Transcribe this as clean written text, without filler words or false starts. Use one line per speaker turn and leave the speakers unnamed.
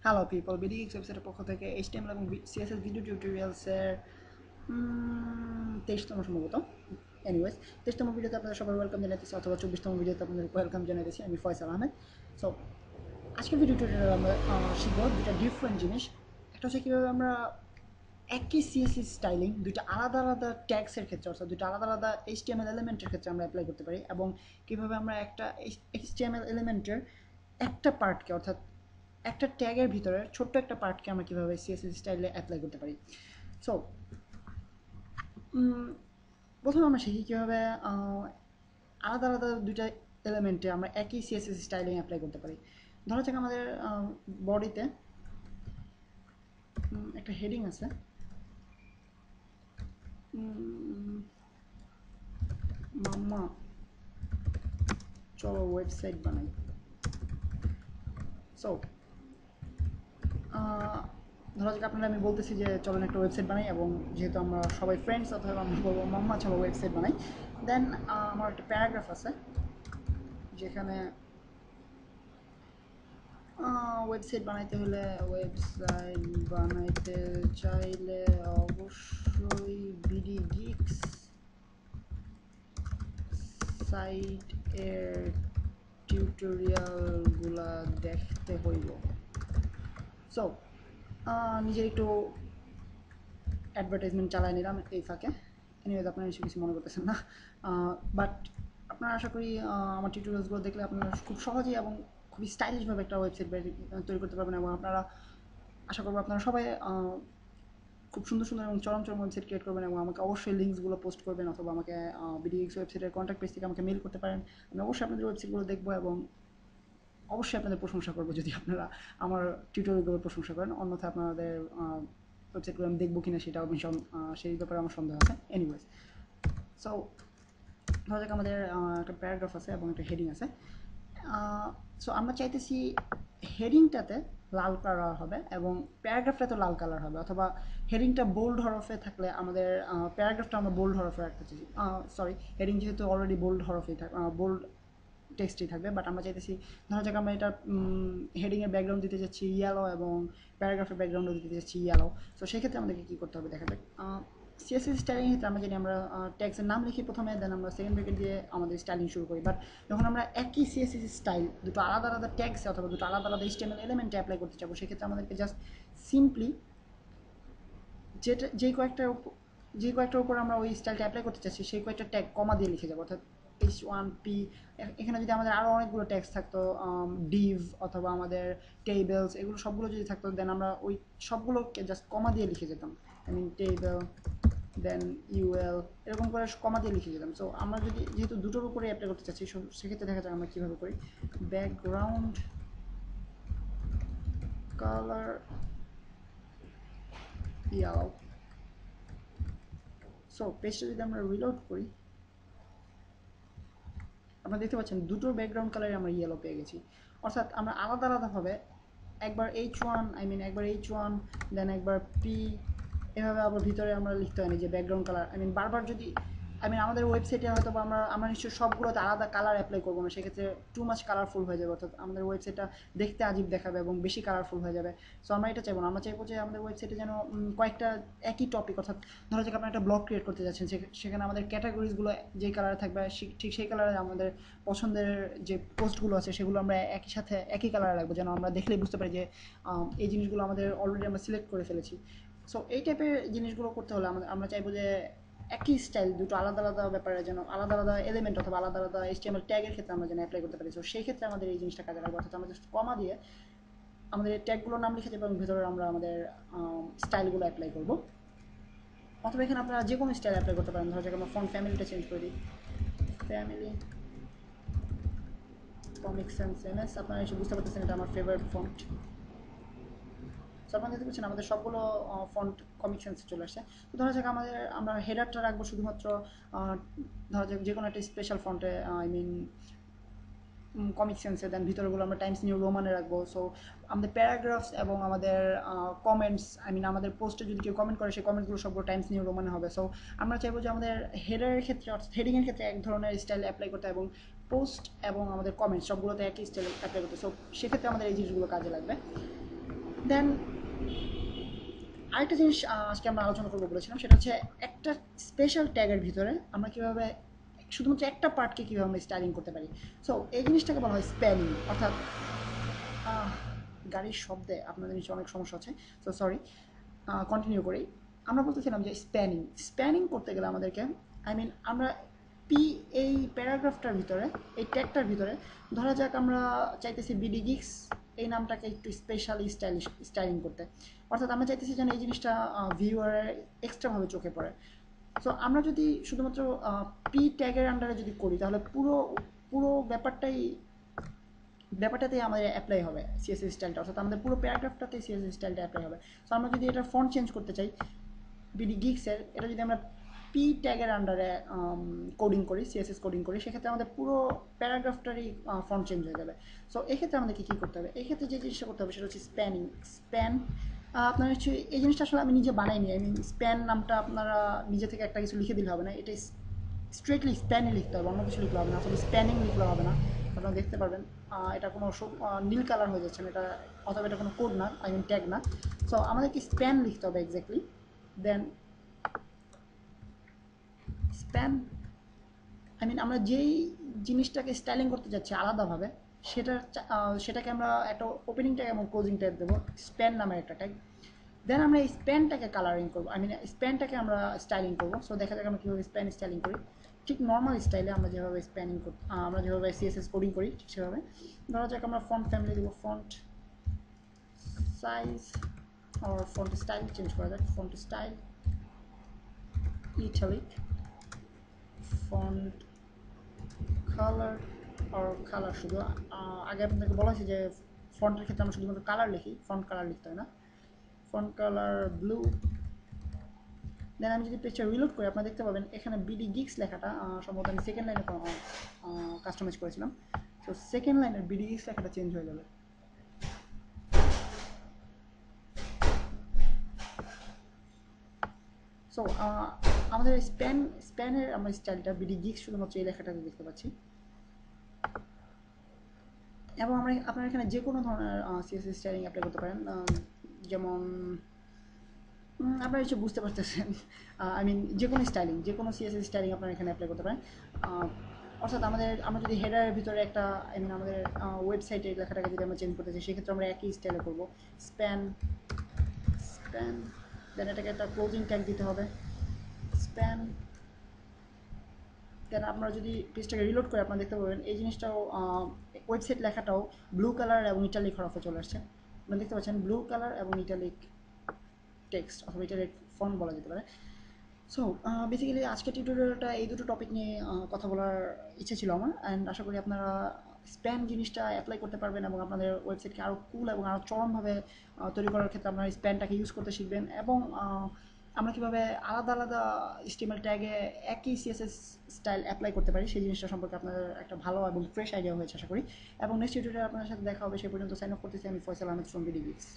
Hello people, BDX ওয়েবসাইটের পক্ষ থেকে এইচটিএমএল এবং সিএসএস ভিডিও টিউটোরিয়ালসের 23তম সম্ভবত, এনিওয়েজ 23তম ভিডিওতে আপনাদের সবাই ওয়েলকাম জানাইতেছি, অথবা 24তম ভিডিওতে আপনাদের ওয়েলকাম জানাইতেছি। আমি ফয়সাল আহমেদ। সো আজকের ভিডিও টিউটোরিয়ালে আমরা শিখব দুটা ডিফারেন্ট জিনিস। একটা হচ্ছে কীভাবে আমরা একই সিএসএস স্টাইলিং দুইটা আলাদা আলাদা ট্যাগসের ক্ষেত্রে, অর্থাৎ দুইটা আলাদা আলাদা এইচটিএমএল এলিমেন্টের ক্ষেত্রে আমরা অ্যাপ্লাই করতে পারি, এবং কীভাবে আমরা একটা এইচটিএমএল এলিমেন্টের একটা পার্টকে, অর্থাৎ একটা ট্যাগের ভিতরে ছোট্ট একটা পার্টকে আমরা কীভাবে সিএসএস স্টাইলে অ্যাপ্লাই করতে পারি। সো প্রথমে আমরা শিখি কীভাবে আলাদা আলাদা দুইটা এলিমেন্টে আমরা একই সিএসএস স্টাইলিং অ্যাপ্লাই করতে পারি। ধরা যাক আমাদের বডিতে একটা হেডিং আছে, মাম্মা চলো ওয়েবসাইট বানাই। সো ধরা যাক আপনারা, আমি বলতেছি যে চলেন একটা ওয়েবসাইট বানাই, এবং যেহেতু আমরা সবাই ফ্রেন্ডস, অথবা আমি বলবো মাম্মা চলো ওয়েবসাইট বানাই। দেন আমার একটা প্যারাগ্রাফ আছে যেখানে ওয়েবসাইট বানাইতে হলে, ওয়েবসাইট বানাইতে চাইলে অবশ্যই বিডি গিক্স সাইট এর টিউটোরিয়ালগুলা দেখতে হইব। সো নিজের একটু অ্যাডভার্টাইজমেন্ট চালাই নিলাম এই ফাঁকে। এনিওয়েজ আপনারা এসে কিছু মনে করতেছেন না, বাট আপনারা আশা করি আমার টিউটোরিয়ালসগুলো দেখলে আপনারা খুব সহজেই এবং খুবই স্টাইলিশভাবে একটা ওয়েবসাইট তৈরি করতে পারবেন, এবং আপনারা আশা করবো আপনারা সবাই খুব সুন্দর সুন্দর এবং চরম চরম ওয়েবসাইট ক্রিয়েট করবেন, এবং আমাকে অবশ্যই লিঙ্কসগুলো পোস্ট করবেন, অথবা আমাকে বিডিএক্স ওয়েবসাইটের কন্ট্যাক্ট পেজ থেকে আমাকে মেল করতে পারেন। আমি অবশ্যই আপনাদের ওয়েবসাইটগুলো দেখবো, এবং অবশ্যই আপনাদের প্রশংসা করবো যদি আপনারা আমার টিউটোরিয়ালগুলোর প্রশংসা করেন। অন্যথায় আপনাদের ওয়েবসাইটগুলো আমি দেখবো কিনা সেটাও সেই ব্যাপারে আমার সন্দেহ আছে। এনিওয়েজ, সো ধরা যাক আমাদের একটা প্যারাগ্রাফ আছে এবং একটা হেডিং আছে। সো আমরা চাইতেছি হেডিংটাতে লাল কালার হবে এবং প্যারাগ্রাফটাতে লাল কালার হবে, অথবা হেডিংটা বোল্ড হরফে থাকলে আমাদের প্যারাগ্রাফটা আমরা বোল্ড হরফে রাখতে চাই। সরি, হেডিং যেহেতু অলরেডি বোল্ড হরফেই থাকে, বোল্ড টেক্সটই থাকবে, বাট আমরা চাইতেছি ধরা যাক আমরা এটা হেডিংয়ের ব্যাকগ্রাউন্ড দিতে চাচ্ছি ইয়েলো, এবং প্যারাগ্রাফের ব্যাকগ্রাউন্ডও দিতে চাচ্ছি ইয়েলো। সো সেক্ষেত্রে আমাদেরকে কী করতে হবে দেখা যাক। সিএসএস স্টাইলিং ক্ষেত্রে আমরা জানি আমরা ট্যাক্সের নাম লিখি প্রথমে, দেন আমরা সেকেন্ড ব্রেকেট দিয়ে আমাদের স্টাইলিং শুরু করি। বাট যখন আমরা একই সিএসএস স্টাইল দুটো আলাদা আলাদা ট্যাক্সে, অথবা দুটো আলাদা আলাদা এইচটিএমএল এলিমেন্টে অ্যাপ্লাই করতে চাবো, সেক্ষেত্রে আমাদেরকে জাস্ট সিম্পলি যেটা যে কয়েকটার উপর আমরা ওই স্টাইলটা অ্যাপ্লাই করতে চাচ্ছি সেই কয়েকটা ট্যাগ কমা দিয়ে লিখে যাবো, অর্থাৎ H1P। এখানে যদি আমাদের আরও অনেকগুলো ট্যাক্স থাকতো, ডিভ অথবা আমাদের টেবলস, এগুলো সবগুলো যদি থাকতো, দেন আমরা ওই সবগুলোকে জাস্ট কমা দিয়ে লিখে যেতাম। I mean table, then UL, এরকম করে কমা দিয়ে লিখে যেতাম। সো আমরা যেহেতু দুটোর উপরে অ্যাপ্লাই করতে চাচ্ছি, সেক্ষেত্রে দেখা যাক আমরা কীভাবে করি। ব্যাকগ্রাউন্ড কালার ইয়াও। সো পেজটা যদি আমরা রিলোড করি, আপনারা দেখতে পাচ্ছেন দুটোর ব্যাকগ্রাউন্ড কালারে আমরা ইয়েলো পেয়ে গেছি। অর্থাৎ আমরা আলাদা আলাদাভাবে একবার একবার H1, দেন একবার পি, এভাবে আবার ভিতরে আমরা লিখতে হয়নি যে ব্যাকগ্রাউন্ড কালার। বারবার যদি আমাদের ওয়েবসাইটে হয়তো আমরা নিশ্চয়ই সবগুলোতে আলাদা কালার অ্যাপ্লাই করবো না, সেক্ষেত্রে টু মাচ কালারফুল হয়ে যাবে, অর্থাৎ আমাদের ওয়েবসাইটটা দেখতে আজীব দেখাবে এবং বেশি কালারফুল হয়ে যাবে। সো আমরা এটা চাইবো না। আমরা চাইবো যে আমাদের ওয়েবসাইটে যেন কয়েকটা একই টপিক, অর্থাৎ ধরো যে আপনারা একটা ব্লগ ক্রিয়েট করতে যাচ্ছেন, সেখানে আমাদের ক্যাটাগরিজগুলো যেই কালারে থাকবে ঠিক সেই কালারে আমাদের পছন্দের যে পোস্টগুলো আছে সেগুলো আমরা একই সাথে একই কালারে রাখবো, যেন আমরা দেখলেই বুঝতে পারি যে এই জিনিসগুলো আমাদের অলরেডি আমরা সিলেক্ট করে ফেলেছি। সো এই টাইপের জিনিসগুলো করতে হলে আমরা চাইবো যে একই স্টাইল দুটো আলাদা আলাদা ব্যাপারে যেন আলাদা আলাদা এলিমেন্ট অথবা আলাদা আলাদা এইচটিএমএল ট্যাগের ক্ষেত্রে আমরা যেন অ্যাপ্লাই করতে পারি। সো সেই ক্ষেত্রে আমাদের এই জিনিসটা কাজে লাগবে, অর্থাৎ আমরা জাস্ট কমা দিয়ে আমাদের ট্যাগগুলোর নাম লিখে যাবো এবং ভিতরে আমরা আমাদের স্টাইলগুলো অ্যাপ্লাই করবো। অথবা এখানে আপনারা যে কোনো স্টাইল অ্যাপ্লাই করতে পারেন। ধরো যাক আমরা ফন্ট ফ্যামিলিটা চেঞ্জ করে দিই, ফ্যামিলি কমিক সেন্স এমএস। আপনারা এসে বুঝতে পারতেছেন এটা আমার ফেভারিট ফন্ট। সো আপনারা দেখতে পাচ্ছেন আমাদের সবগুলো ফন্ট কমিক সেন্সে চলে আসছে। তো ধরা যাক আমরা হেডারটা রাখবো শুধুমাত্র ধরা যাক যে কোনো একটা স্পেশাল ফন্টে, কমিক সেন্সে, দেন ভিতরগুলো আমরা টাইমস নিউ রোমানে রাখবো। সো আমাদের প্যারাগ্রাফস এবং আমাদের কমেন্টস, আমাদের পোস্টে যদি কেউ কমেন্ট করে সেই কমেন্টগুলো সবগুলো টাইমস নিউ রোমানে হবে। সো আমরা চাইবো যে আমাদের হেডারের ক্ষেত্রে, অর্থাৎ হেডিংয়ের ক্ষেত্রে এক ধরনের স্টাইল অ্যাপ্লাই করতে, এবং পোস্ট এবং আমাদের কমেন্টস সবগুলোতে একই স্টাইল অ্যাপ্লাই করতে। সো সেক্ষেত্রে আমাদের এই জিনিসগুলো কাজে লাগবে। দেন আরেকটা জিনিস আজকে আমরা আলোচনা করবো বলেছিলাম, সেটা হচ্ছে একটা স্পেশাল ট্যাগের ভিতরে আমরা কীভাবে শুধুমাত্র একটা পার্টকে কীভাবে আমরা স্টাইলিং করতে পারি। সো এই জিনিসটাকে বলা হয় স্প্যানিং, অর্থাৎ গাড়ির শব্দে আপনাদের নিশ্চয়ই অনেক সমস্যা হচ্ছে, সো সরি। কন্টিনিউ করি। আমরা বলতেছিলাম যে স্প্যানিং স্প্যানিং করতে গেলে আমাদেরকে, আই মিন আমরা এই প্যারাগ্রাফটার ভিতরে, এই ট্যাগটার ভিতরে ধরা যাক আমরা চাইতেছি বিডি গিক্স এই নামটাকে একটু স্পেশালি স্টাইলিং করতে, অর্থাৎ আমরা চাইতেছি যেন এই জিনিসটা ভিউয়ারের এক্সট্রাভাবে চোখে পড়ে। সো আমরা যদি শুধুমাত্র পি ট্যাগের আন্ডারে যদি করি, তাহলে পুরো পুরো ব্যাপারটাতেই আমাদের অ্যাপ্লাই হবে সিএসএস স্টাইলটা, অর্থাৎ আমাদের পুরো প্যারাগ্রাফটাতেই সিএসএস স্টাইলটা অ্যাপ্লাই হবে। সো আমরা যদি এটা ফন্ট চেঞ্জ করতে চাই বিডি গিক্সের, এটা যদি আমরা পি ট্যাগের আন্ডারে কোডিং করি, সিএসএস কোডিং করি, সেক্ষেত্রে আমাদের পুরো প্যারাগ্রাফটারই ফন্ট চেঞ্জ হয়ে যাবে। সো এক্ষেত্রে আমাদেরকে কী করতে হবে, এক্ষেত্রে যে জিনিসটা করতে হবে সেটা হচ্ছে স্প্যানিং। স্প্যান আপনার হচ্ছে এই জিনিসটা আসলে আমি নিজে বানাইনি, আই মিন স্প্যান নামটা আপনারা নিজে থেকে একটা কিছু লিখে দিলে হবে না, এটা স্ট্রেটলি স্প্যানই লিখতে হবে, অন্য কিছু লিখলে হবে না, আসলে স্প্যানিং লিখলে হবে না। আপনারা দেখতে পারবেন এটা কোনো নীল কালার হয়ে যাচ্ছে না, এটা অথবা এটা কোনো কোড না, আই মিন ট্যাগ না। সো আমাদেরকে স্প্যান লিখতে হবে exactly. Then span, I mean আমরা যেই জিনিসটাকে স্টাইলিং করতে যাচ্ছি আলাদাভাবে, সেটাকে আমরা একটা ওপেনিং ট্যাগ এবং ক্লোজিং ট্যাগ দেবো, স্প্যান নামের একটা ট্যাগ। দেন আমরা এই স্প্যানটাকে কালারিং করবো, আই মিন স্প্যানটাকে আমরা স্টাইলিং করবো। সো দেখা যাক আমরা কীভাবে স্প্যান স্টাইলিং করি। ঠিক নর্মাল স্টাইলে আমরা যেভাবে স্প্যানিং করি, আমরা যেভাবে সিএসএস কোডিং করি ঠিক সেভাবে। ধরা যাক আমরা ফন্ট ফ্যামিলি দেবো, ফন্ট সাইজ আর ফন্ট স্টাইল চেঞ্জ করা যাক, font style italic, font colour আর কালার শুধু, আগে আপনাদেরকে বলা হয়েছে যে ফন্টের ক্ষেত্রে আমরা শুধুমাত্র কালার লিখি, ফন্ট কালার লিখতে হয় না। Font colour blue. দেন আমি যদি পেজটা রিলোড করি, আপনারা দেখতে পাবেন এখানে বিডি গিক্স লেখাটা সম্ভবত আমি সেকেন্ড লাইনে কাস্টমাইজ করেছিলাম। তো সেকেন্ড লাইনের বিডি গিক্স লেখাটা চেঞ্জ হয়ে যাবে। সো আমাদের স্প্যানের আমরা স্টাইলটা বিডি গিক্স শুধুমাত্র এই লেখাটাতে দেখতে পাচ্ছি। এবং আপনারা এখানে যে কোনো ধরনের সিএসএস স্টাইলিং অ্যাপ্লাই করতে পারেন, যেমন আপনারা কিছু বুঝতে পারতেছেন, আই মিন যে কোনো স্টাইলিং, যে কোনো সিএসএস স্টাইলিং আপনারা এখানে অ্যাপ্লাই করতে পারেন। অর্থাৎ আমরা যদি হেডারের ভিতরে একটা, আই মিন আমাদের ওয়েবসাইটের লেখাটাকে যদি আমরা চেঞ্জ করতে চাই, সেক্ষেত্রে আমরা একই স্টাইলে করবো, স্প্যান। দেন এটাকে একটা ক্লোজিং ট্যাগ দিতে হবে, স্প্যান। দেন আপনারা যদি পেজটাকে রিলোড করে আপনারা দেখতে পাবেন এই জিনিসটাও, ওয়েবসাইট লেখাটাও ব্লু কালার এবং ইটালিক হরফে চলে আসছে। আপনারা দেখতে পাচ্ছেন ব্লু কালার এবং ইটালিক টেক্সট, অথবা ইটালিক ফন্ট বলা যেতে পারে। সো বেসিক্যালি আজকের টিউটোরিয়ালটা এই দুটো টপিক নিয়ে কথা বলার ইচ্ছে ছিল আমার, অ্যান্ড আশা করি আপনারা স্প্যান জিনিসটা অ্যাপ্লাই করতে পারবেন এবং আপনাদের ওয়েবসাইটকে আরও কুল এবং আরও চরমভাবে তৈরি করার ক্ষেত্রে আপনারা স্প্যানটাকে ইউজ করতে শিখবেন। এবং আমরা কীভাবে আলাদা আলাদা HTML ট্যাগে একই সিএসএস স্টাইল অ্যাপ্লাই করতে পারি সেই জিনিসটা সম্পর্কে আপনাদের একটা ভালো এবং ফ্রেশ আইডিয়া হয়েছে আশা করি। এবং নেক্সট টিউটোরিয়ালে আপনাদের সাথে দেখা হবে, সেই পর্যন্ত সাইন অফ করতেছি আমি Faisal Ahmed from BD geeks.